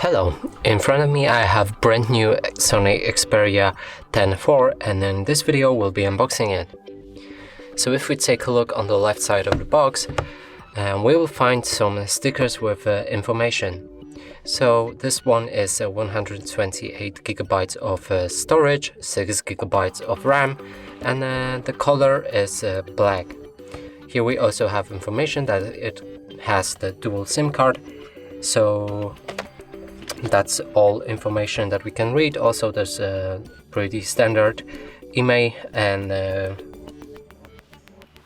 Hello, in front of me I have brand new Sony Xperia 10.4 and in this video we'll be unboxing it. So if we take a look on the left side of the box, we will find some stickers with information. So this one is 128 gigabytes of storage, 6 gigabytes of RAM, and the color is black. Here we also have information that it has the dual SIM card, so that's all information that we can read. Also there's a pretty standard IMEI and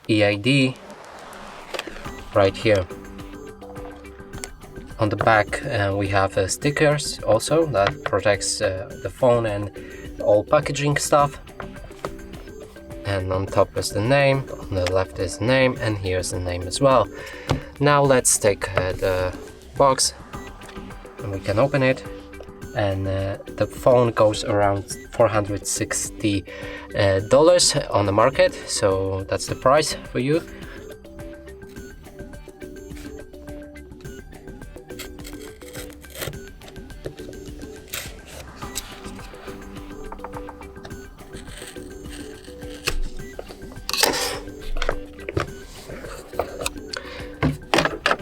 EID right here. On the back we have stickers also that protects the phone and all packaging stuff. And on top is the name, on the left is the name, and here's the name as well. Now let's take the box and we can open it, and the phone goes around $460 on the market, so that's the price for you.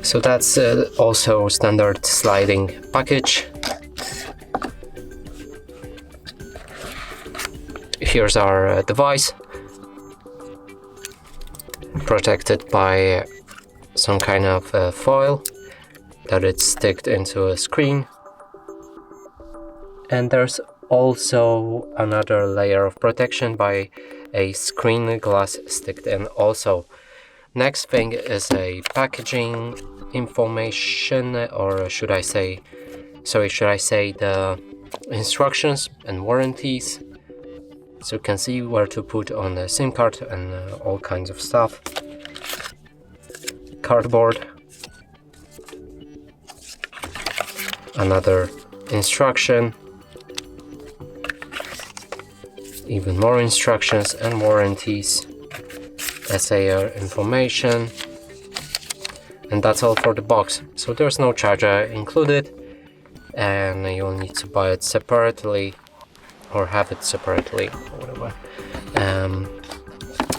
So that's also standard sliding package. Here's our device, protected by some kind of foil that it's sticked into a screen. And there's also another layer of protection by a screen glass sticked in also. Next thing is a packaging information, or should I say the instructions and warranties, so you can see where to put on the SIM card and all kinds of stuff. Cardboard, another instruction, even more instructions and warranties, SAR information, and that's all for the box. So there's no charger included, and you'll need to buy it separately or have it separately or whatever.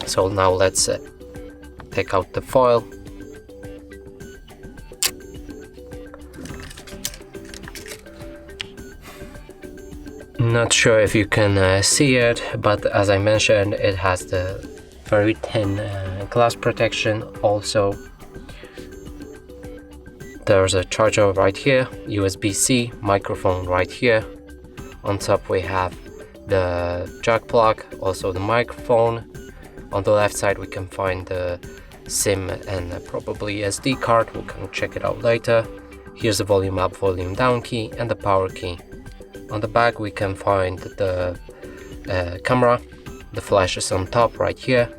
So now let's take out the foil. Not sure if you can see it, but as I mentioned, it has the very thin glass protection. Also there's a charger right here, USB-C, microphone right here. On top we have the jack plug, also the microphone. On the left side we can find the SIM and probably SD card. We can check it out later. Here's the volume up, volume down key and the power key. On the back we can find the camera. The flash is on top right here,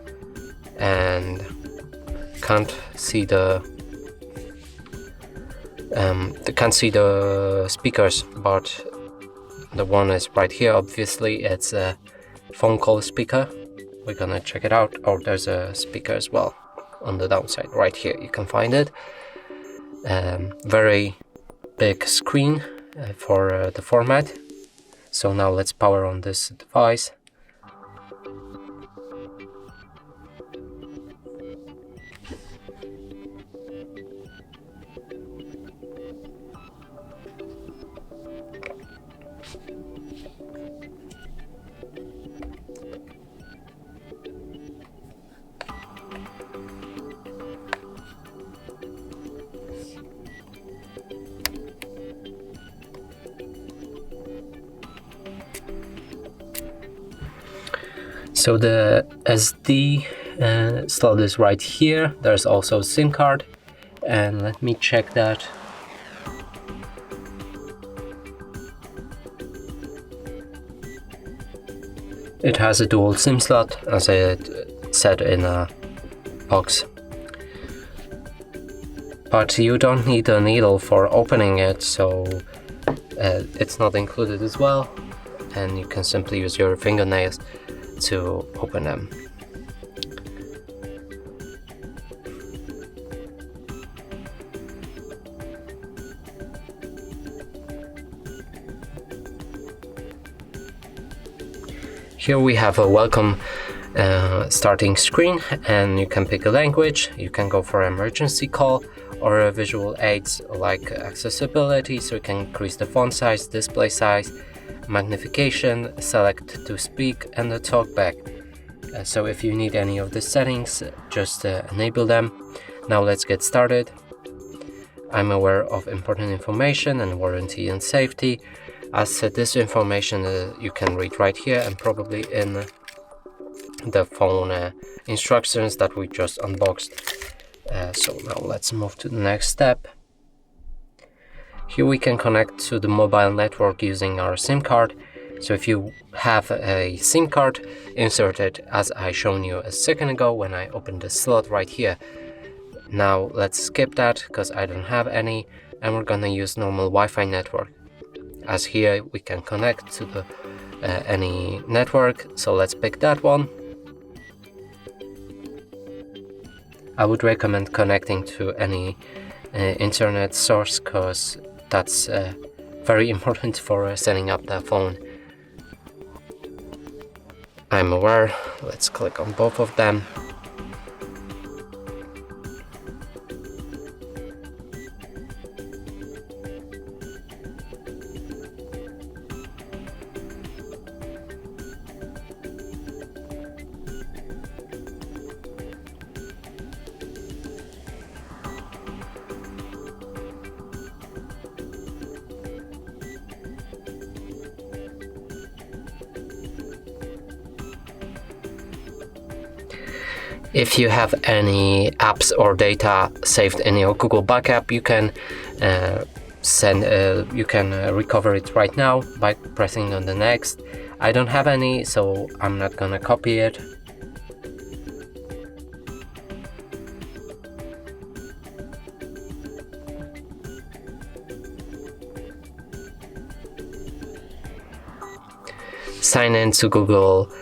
and can't see the speakers, but the one is right here. Obviously it's a phone call speaker. We're gonna check it out. Oh, there's a speaker as well on the downside right here, you can find it. Very big screen for the format. So now let's power on this device. So the SD slot is right here. There's also a SIM card, and let me check that. It has a dual SIM slot, as I said in a box. But you don't need a needle for opening it, so it's not included as well, and you can simply use your fingernails to open them. Here we have a welcome starting screen, and you can pick a language. You can go for emergency call or visual aids like accessibility, so you can increase the font size, display size, magnification, select to speak and the talkback. So if you need any of the settings, just enable them. Now let's get started. I'm aware of important information and warranty and safety. As this information you can read right here and probably in the phone instructions that we just unboxed. So now let's move to the next step. Here we can connect to the mobile network using our SIM card. So if you have a SIM card, insert it as I shown you a second ago when I opened the slot right here. Now let's skip that because I don't have any, and we're gonna use normal Wi-Fi network. As here we can connect to the any network, so let's pick that one. I would recommend connecting to any internet source because that's very important for setting up the phone. I'm aware. Let's click on both of them. If you have any apps or data saved in your Google backup, you can recover it right now by pressing on the next. I don't have any, so I'm not gonna copy it. Sign in to Google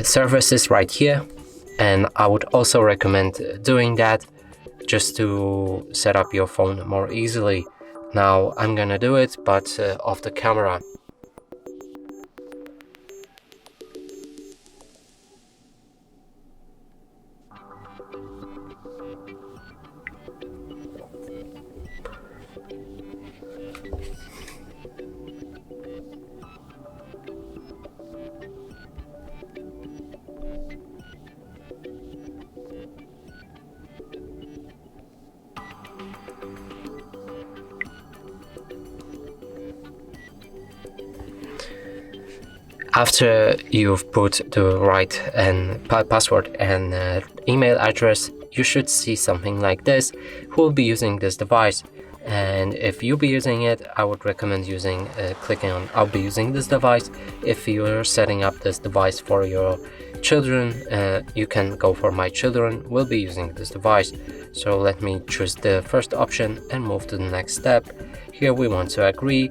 services right here. And I would also recommend doing that just to set up your phone more easily. Now I'm gonna do it, but off the camera. After you've put the right password and email address, you should see something like this. Who will be using this device? And if you'll be using it, I would recommend clicking on I'll be using this device. If you're setting up this device for your children, you can go for my children will be using this device. So let me choose the first option and move to the next step. Here we want to agree.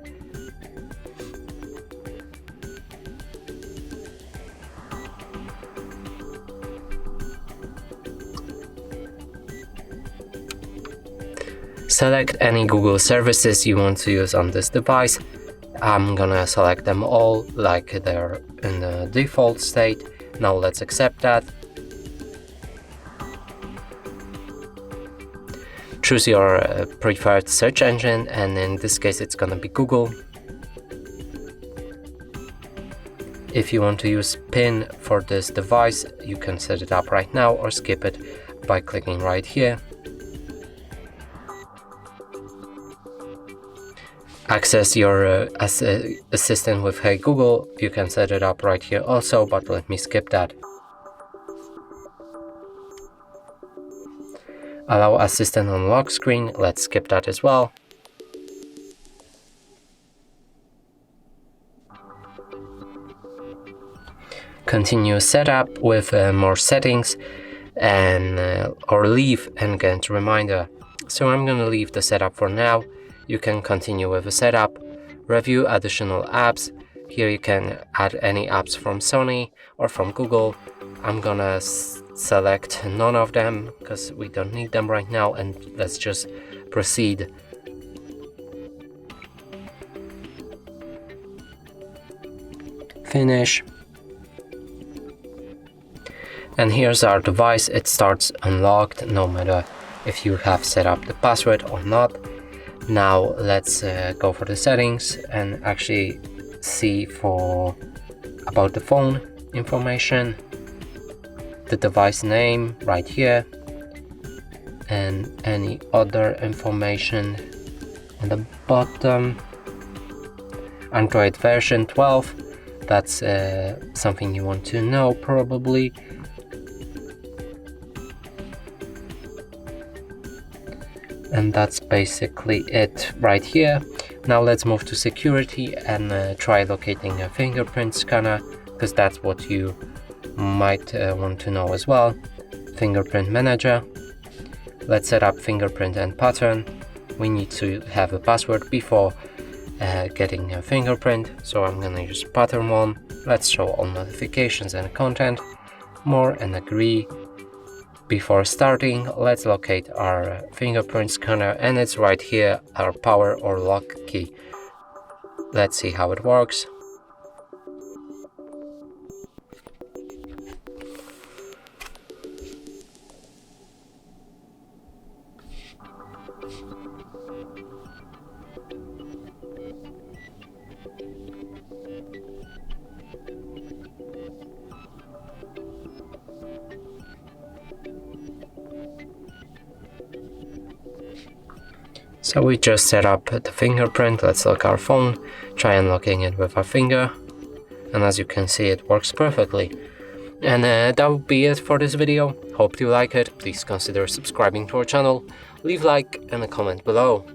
Select any Google services you want to use on this device. I'm gonna select them all like they're in the default state. Now let's accept that. Choose your preferred search engine, and in this case it's gonna be Google. If you want to use PIN for this device, you can set it up right now or skip it by clicking right here. Access your assistant with Hey Google, you can set it up right here also, but let me skip that. Allow assistant on lock screen, let's skip that as well. Continue setup with more settings and or leave and get reminder. So I'm gonna leave the setup for now. You can continue with the setup, review additional apps. Here you can add any apps from Sony or from Google. I'm gonna select none of them because we don't need them right now, and let's just proceed. Finish. And here's our device. It starts unlocked no matter if you have set up the password or not. Now let's go for the settings and actually see about the phone information, the device name right here, and any other information on the bottom. Android version 12, that's something you want to know probably. And that's basically it right here. Now let's move to security and try locating a fingerprint scanner, because that's what you might want to know as well. Fingerprint manager. Let's set up fingerprint and pattern. We need to have a password before getting a fingerprint, so I'm gonna use pattern 1. Let's show all notifications and content, more, and agree. Before starting, let's locate our fingerprint scanner, and it's right here, our power or lock key. Let's see how it works. So we just set up the fingerprint. Let's lock our phone, try unlocking it with our finger, and as you can see, it works perfectly. And that would be it for this video. Hope you like it. Please consider subscribing to our channel, leave a like and a comment below.